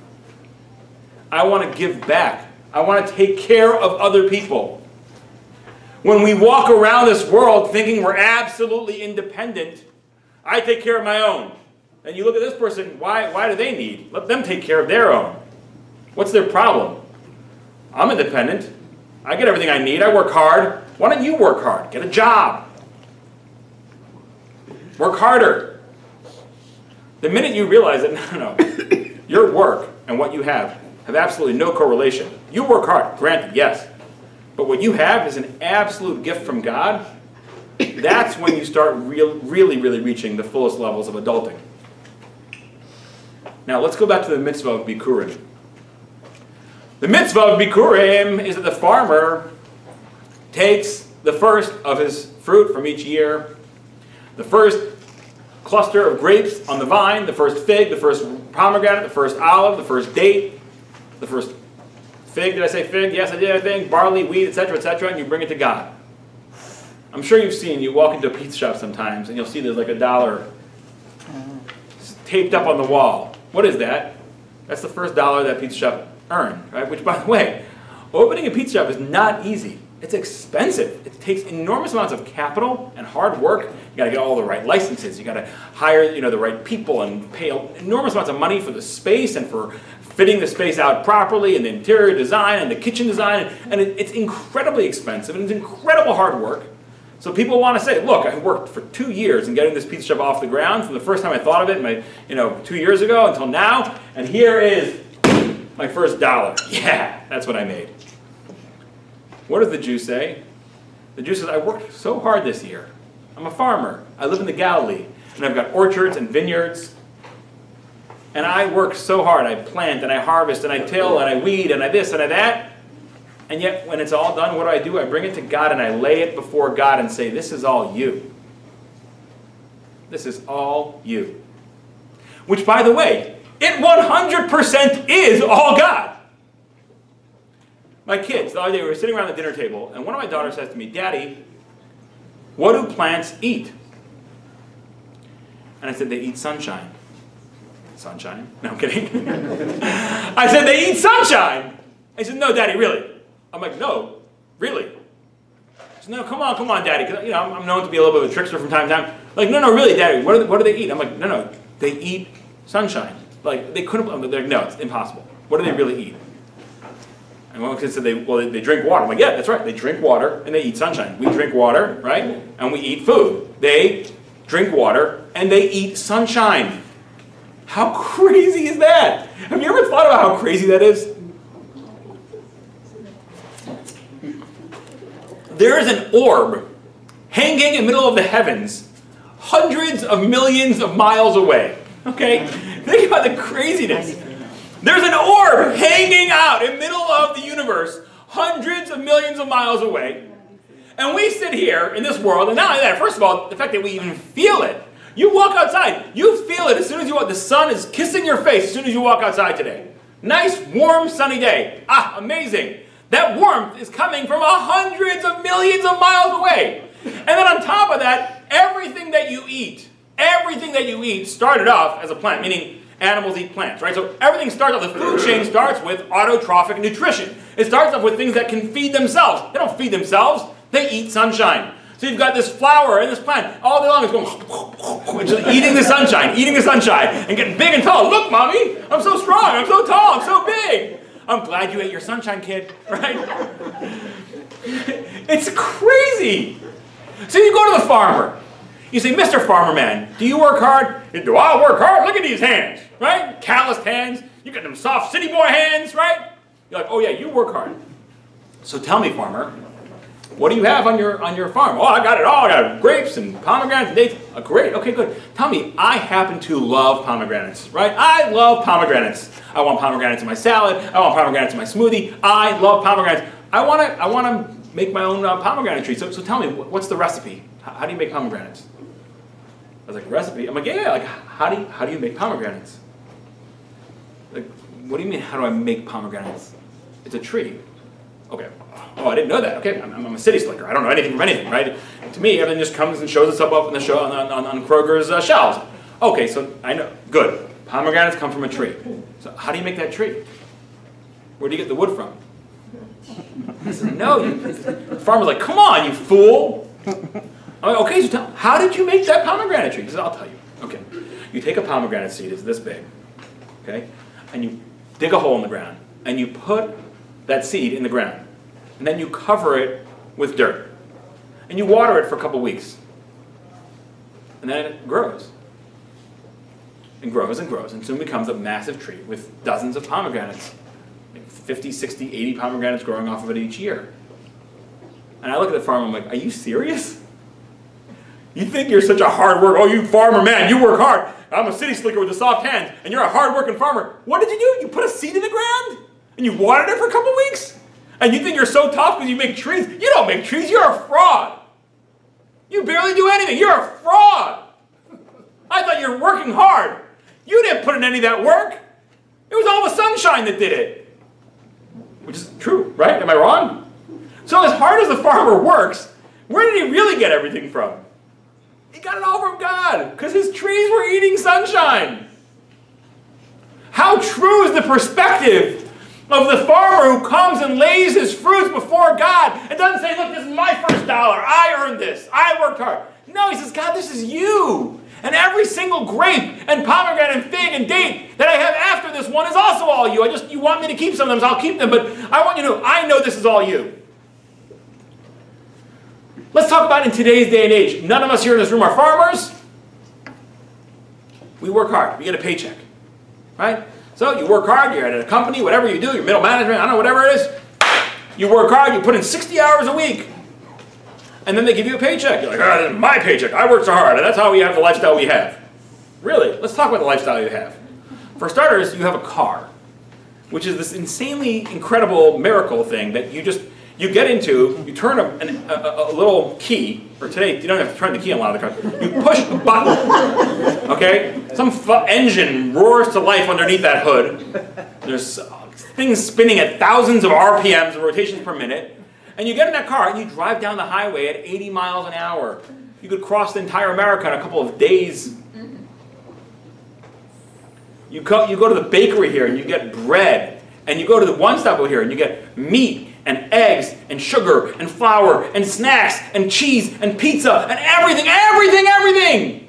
I want to give back. I want to take care of other people. When we walk around this world thinking we're absolutely independent, I take care of my own. And you look at this person, why do they need? Let them take care of their own. What's their problem? I'm independent. I get everything I need. I work hard. Why don't you work hard? Get a job. Work harder. The minute you realize that, no, your work and what you have absolutely no correlation. You work hard, granted, yes. But what you have is an absolute gift from God. That's when you start really reaching the fullest levels of adulting. Now let's go back to the mitzvah of Bikurim. The mitzvah of Bikurim is that the farmer takes the first of his fruit from each year, the first cluster of grapes on the vine, the first fig, the first pomegranate, the first olive, the first date, the first fig. Did I say fig? Yes, I did, I think. Barley, wheat, etc., and you bring it to God. I'm sure you've seen, you walk into a pizza shop sometimes and you'll see there's like $1 taped up on the wall. What is that? That's the first $1 that pizza shop earned, right? Which, by the way, opening a pizza shop is not easy. It's expensive. It takes enormous amounts of capital and hard work. You got to get all the right licenses. You got to hire, the right people and pay enormous amounts of money for the space and for fitting the space out properly and the interior design and the kitchen design. And it's incredibly expensive and it's incredible hard work. So people want to say, look, I worked for 2 years in getting this pizza shop off the ground from the first time I thought of it, 2 years ago until now, and here is my first $1. Yeah, that's what I made. What does the Jew say? The Jew says, I worked so hard this year. I'm a farmer. I live in the Galilee, and I've got orchards and vineyards, and I work so hard. I plant, and I harvest, and I till, and I weed, and I this, and I that. And yet, when it's all done, what do? I bring it to God, and I lay it before God and say, this is all you. This is all you. Which, by the way, it 100% is all God. My kids, the other day, we were sitting around the dinner table, and one of my daughters says to me, Daddy, what do plants eat? And I said, they eat sunshine. Sunshine? No, I'm kidding. I said, they eat sunshine. I said, no, Daddy, really? I'm like, no, really? She said, no, come on, Daddy. Because I'm known to be a little bit of a trickster from time to time. Like, no, really, Daddy, what do they eat? I'm like, no, they eat sunshine. Like, they couldn't, they're like, no, it's impossible. What do they really eat? And one kid said, they drink water. I'm like, yeah, that's right. They drink water and they eat sunshine. We drink water, right? And we eat food. They drink water and they eat sunshine. How crazy is that? Have you ever thought about how crazy that is? There is an orb hanging in the middle of the heavens, hundreds of millions of miles away. Okay? Think about the craziness. There's an orb hanging out in the middle of the universe, hundreds of millions of miles away. And we sit here in this world, and not only that, first of all, the fact that we even feel it. You walk outside, you feel it as soon as you walk. The sun is kissing your face as soon as you walk outside today. Nice, warm, sunny day. Ah, amazing. That warmth is coming from hundreds of millions of miles away. And then on top of that, everything that you eat started off as a plant, meaning animals eat plants, right? So everything starts off, the food chain starts with autotrophic nutrition. It starts off with things that can feed themselves. They don't feed themselves, they eat sunshine. So you've got this flower and this plant, all day long it's going, just eating the sunshine, and getting big and tall. Look, Mommy, I'm so strong, I'm so tall, I'm so big. I'm glad you ate your sunshine, kid, right? It's crazy. So you go to the farmer. You say, Mr. Farmer Man, do you work hard? Do I work hard? Look at these hands, right? Calloused hands. You got them soft city boy hands, right? You're like, oh yeah, you work hard. So tell me, farmer, what do you have on your farm? Oh, I got it all. I got grapes and pomegranates and dates. Oh, great. Okay, good. Tell me, I happen to love pomegranates, right? I love pomegranates. I want pomegranates in my salad. I want pomegranates in my smoothie. I love pomegranates. I want to make my own pomegranate tree. So tell me, what's the recipe? How do you make pomegranates? I was like, recipe? I'm like, yeah, like, how do you make pomegranates? Like, what do you mean, how do I make pomegranates? It's a tree. Okay. Oh, I didn't know that. Okay, I'm a city slicker. I don't know anything from anything, right? And to me, everything just comes and shows itself up in the show on Kroger's shelves. Okay, so I know. Good. Pomegranates come from a tree. So how do you make that tree? Where do you get the wood from? I said, no. The farmer's like, come on, you fool. I'm like, okay, so how did you make that pomegranate tree? He said, I'll tell you. Okay, you take a pomegranate seed, it's this big, okay, and you dig a hole in the ground, and you put that seed in the ground, and then you cover it with dirt, and you water it for a couple weeks, and then it grows, and grows and grows, and soon becomes a massive tree with dozens of pomegranates, like 50, 60, 80 pomegranates growing off of it each year. And I look at the farmer, I'm like, are you serious? You think you're such a hard worker? Oh, you farmer man, you work hard. I'm a city slicker with the soft hands, and you're a hard-working farmer. What did you do? You put a seed in the ground, and you watered it for a couple weeks? And you think you're so tough because you make trees? You don't make trees, you're a fraud. You barely do anything, you're a fraud. I thought you were working hard. You didn't put in any of that work. It was all the sunshine that did it. Which is true, right? Am I wrong? So as hard as the farmer works, where did he really get everything from? He got it all from God, because his trees were eating sunshine. How true is the perspective of the farmer who comes and lays his fruits before God and doesn't say, look, this is my first dollar. I earned this. I worked hard. No, he says, God, this is you. And every single grape and pomegranate and fig and date that I have after this one is also all you. You want me to keep some of them, so I'll keep them. But I want you to know, I know this is all you. Let's talk about in today's day and age. None of us here in this room are farmers. We work hard. We get a paycheck. Right? So you work hard, you're at a company, whatever you do, you're middle management, I don't know, whatever it is. You work hard, you put in 60 hours a week. And then they give you a paycheck. You're like, oh, this is my paycheck. I worked so hard, and that's how we have the lifestyle we have. Really? Let's talk about the lifestyle you have. For starters, you have a car, which is this insanely incredible miracle thing that you get into, you turn a little key, or today, you don't have to turn the key on a lot of the cars. You push the button, okay? Some engine roars to life underneath that hood. There's things spinning at thousands of RPMs, rotations per minute. And you get in that car and you drive down the highway at 80 miles an hour. You could cross the entire America in a couple of days. You go to the bakery here and you get bread. And you go to the one stop over here and you get meat and eggs and sugar and flour and snacks and cheese and pizza and everything, everything, everything.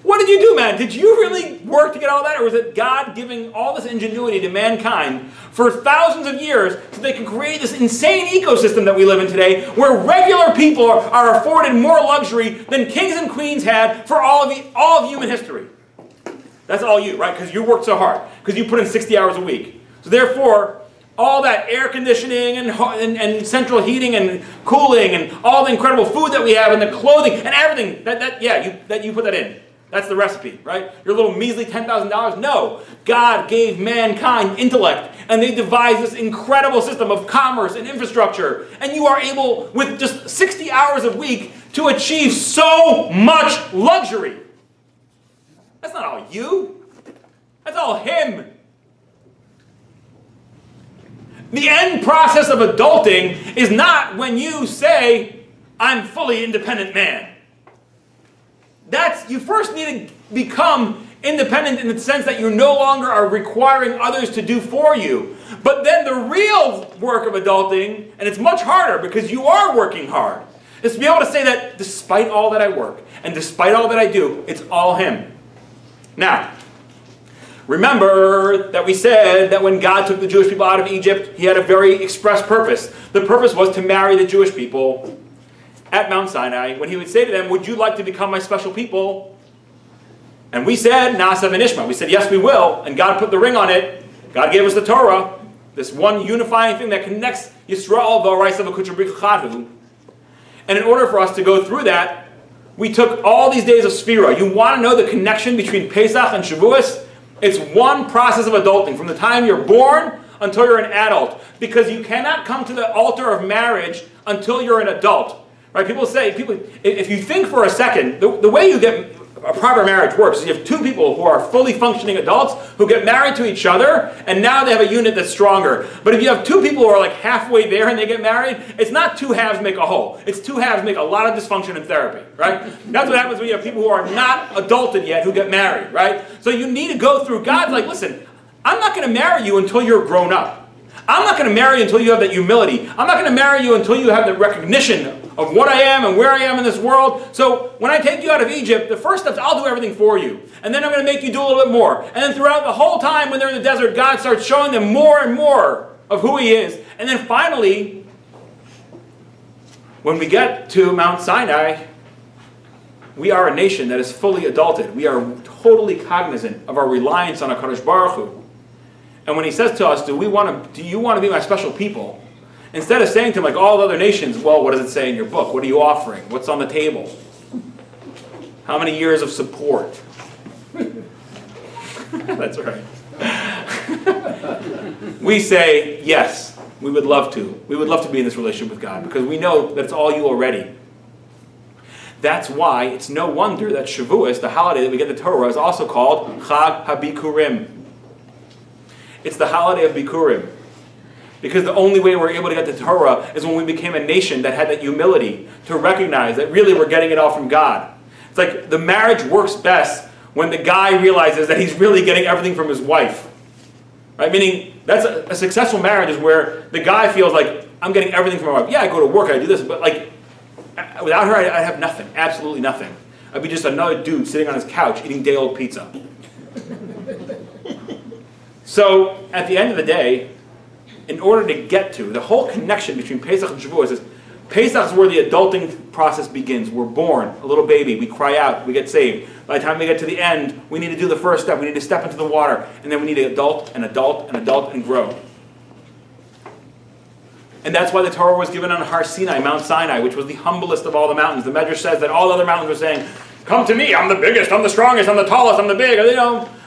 What did you do, man? Did you really work to get all that? Or was it God giving all this ingenuity to mankind for thousands of years so they can create this insane ecosystem that we live in today where regular people are afforded more luxury than kings and queens had for all of human history? That's all you, right? Because you worked so hard. Because you put in 60 hours a week. So therefore, all that air conditioning and central heating and cooling and all the incredible food that we have and the clothing and everything, you put that in. That's the recipe, right? Your little measly $10,000? No. God gave mankind intellect, and they devised this incredible system of commerce and infrastructure, and you are able, with just 60 hours a week, to achieve so much luxury. That's not all you. That's all him. The end process of adulting is not when you say, I'm fully independent man. You first need to become independent in the sense that you no longer are requiring others to do for you. But then the real work of adulting, and it's much harder because you are working hard, is to be able to say that despite all that I work, and despite all that I do, it's all him. Now, remember that we said that when God took the Jewish people out of Egypt, he had a very express purpose. The purpose was to marry the Jewish people at Mount Sinai, when he would say to them, would you like to become my special people? And we said, Na'aseh v'nishma. We said, yes, we will. And God put the ring on it. God gave us the Torah, this one unifying thing that connects Yisrael v'Oraisa v'Kutra Chadu. And in order for us to go through that, we took all these days of Sphira. You want to know the connection between Pesach and Shavuot? It's one process of adulting, from the time you're born until you're an adult. Because you cannot come to the altar of marriage until you're an adult. Right? People say, if you think for a second, the way you get a proper marriage works is you have two people who are fully functioning adults who get married to each other, and now they have a unit that's stronger. But if you have two people who are like halfway there and they get married, it's not two halves make a whole. It's two halves make a lot of dysfunction in therapy, right? That's what happens when you have people who are not adulted yet who get married, right? So you need to go through. God's like, listen, I'm not going to marry you until you're grown up. I'm not going to marry you until you have that humility. I'm not going to marry you until you have the recognition of what I am and where I am in this world. So when I take you out of Egypt, the first step is I'll do everything for you. And then I'm going to make you do a little bit more. And then throughout the whole time when they're in the desert, God starts showing them more and more of who He is. And then finally, when we get to Mount Sinai, we are a nation that is fully adulted. We are totally cognizant of our reliance on HaKadosh Baruch Hu. And when He says to us, do you want to be my special people? Instead of saying to Him, like all the other nations, well, what does it say in your book? What are you offering? What's on the table? How many years of support? That's right. We say, yes, we would love to. We would love to be in this relationship with God because we know that it's all you already. That's why it's no wonder that Shavuot, the holiday that we get the Torah, is also called Chag HaBikurim. It's the holiday of Bikurim. Because the only way we're able to get the Torah is when we became a nation that had that humility to recognize that really we're getting it all from God. It's like the marriage works best when the guy realizes that he's really getting everything from his wife. Right? Meaning, that's a successful marriage is where the guy feels like, I'm getting everything from my wife. Yeah, I go to work, I do this, but like, without her, I'd have nothing. Absolutely nothing. I'd be just another dude sitting on his couch eating day-old pizza. So, at the end of the day, in order to get to, the whole connection between Pesach and Shavuot is, Pesach is where the adulting process begins. We're born, a little baby, we cry out, we get saved. By the time we get to the end, we need to do the first step, we need to step into the water, and then we need to adult and adult and adult and grow. And that's why the Torah was given on Har Sinai, Mount Sinai, which was the humblest of all the mountains. The Medrash says that all the other mountains were saying, come to me, I'm the biggest, I'm the strongest, I'm the tallest, I'm the big,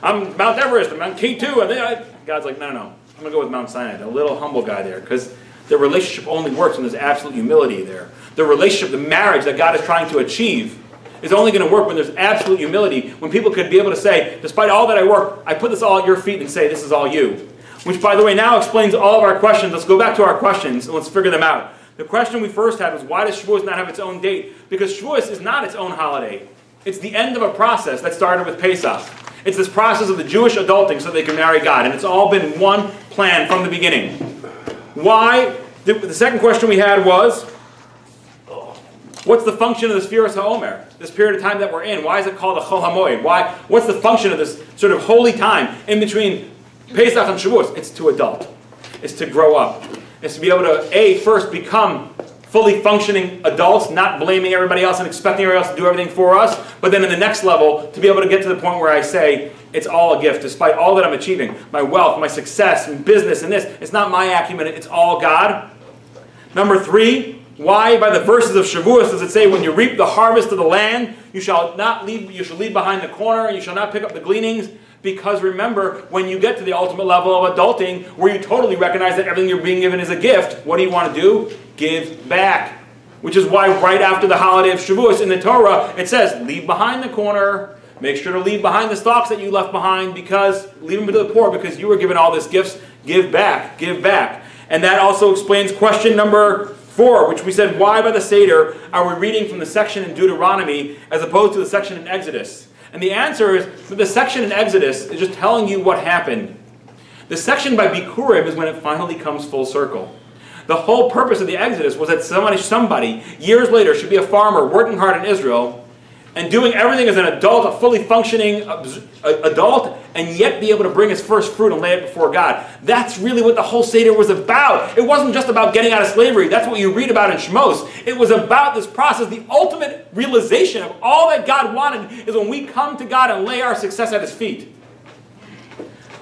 I'm Mount Everest, I'm Mount K2. And God's like, no. I'm going to go with Mount Sinai, the little humble guy there, because the relationship only works when there's absolute humility there. The relationship, the marriage that God is trying to achieve is only going to work when there's absolute humility, when people could be able to say, despite all that I work, I put this all at your feet and say, this is all you. Which, by the way, now explains all of our questions. Let's go back to our questions and let's figure them out. The question we first had was, why does Shavuot not have its own date? Because Shavuot is not its own holiday. It's the end of a process that started with Pesach. It's this process of the Jewish adulting so they can marry God. And it's all been one plan from the beginning. Why? The second question we had was, what's the function of the Sfiras HaOmer? This period of time that we're in. Why is it called a Chol HaMoed? What's the function of this sort of holy time in between Pesach and Shavuot? It's to adult. It's to grow up. It's to be able to, first become fully functioning adults, not blaming everybody else and expecting everybody else to do everything for us, but then in the next level, to be able to get to the point where I say, it's all a gift, despite all that I'm achieving, my wealth, my success, and business, and this, it's not my acumen, it's all God. Number 3, why by the verses of Shavuot does it say, when you reap the harvest of the land, you shall leave behind the corner, and you shall not pick up the gleanings? Because remember, when you get to the ultimate level of adulting, where you totally recognize that everything you're being given is a gift, what do you want to do? Give back. Which is why right after the holiday of Shavuot in the Torah, it says, leave behind the corner. Make sure to leave behind the stalks that you left behind, because leave them to the poor, because you were given all these gifts. Give back. Give back. And that also explains question number 4, which we said, why by the Seder are we reading from the section in Deuteronomy as opposed to the section in Exodus? And the answer is that the section in Exodus is just telling you what happened. The section by Bikurim is when it finally comes full circle. The whole purpose of the Exodus was that somebody years later should be a farmer working hard in Israel and doing everything as an adult, a fully functioning adult, and yet be able to bring his first fruit and lay it before God. That's really what the whole Seder was about. It wasn't just about getting out of slavery. That's what you read about in Shmos. It was about this process. The ultimate realization of all that God wanted is when we come to God and lay our success at His feet.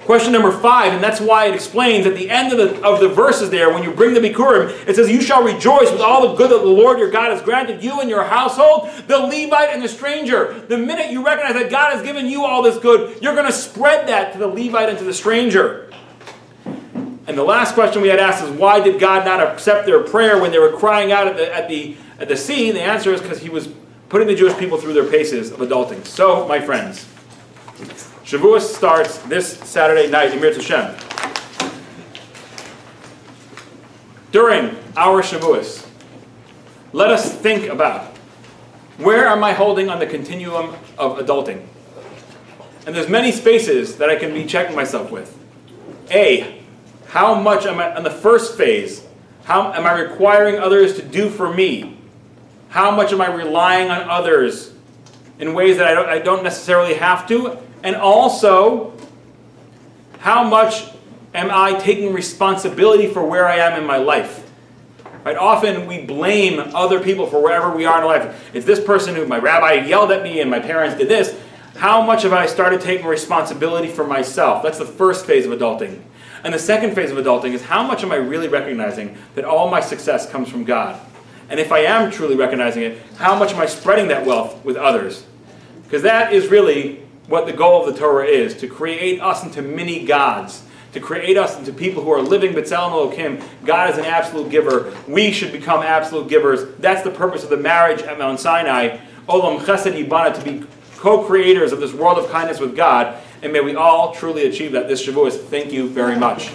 Question number 5, and that's why it explains at the end of the verses there, when you bring the Bikurim, it says, you shall rejoice with all the good that the Lord your God has granted you and your household, the Levite and the stranger. The minute you recognize that God has given you all this good, you're going to spread that to the Levite and to the stranger. And the last question we had asked is, why did God not accept their prayer when they were crying out at the sea? The answer is because He was putting the Jewish people through their paces of adulting. So, my friends, Shavuot starts this Saturday night in Mir Hashem. During our Shavuos, let us think about, where am I holding on the continuum of adulting? And there's many spaces that I can be checking myself with. A, How much am I, on the first phase, how am I requiring others to do for me? How much am I relying on others in ways that I don't necessarily have to? And also, how much am I taking responsibility for where I am in my life? Right? Often we blame other people for wherever we are in life. It's this person who, my rabbi yelled at me and my parents did this. How much have I started taking responsibility for myself? That's the first phase of adulting. And the second phase of adulting is how much am I really recognizing that all my success comes from God? And if I am truly recognizing it, how much am I spreading that wealth with others? Because that is really what the goal of the Torah is, to create us into mini gods, to create us into people who are living B'Tselem Elokim. God is an absolute giver. We should become absolute givers. That's the purpose of the marriage at Mount Sinai. Olam Chesed Yibana, to be co-creators of this world of kindness with God. And may we all truly achieve that this Shavuot. Thank you very much.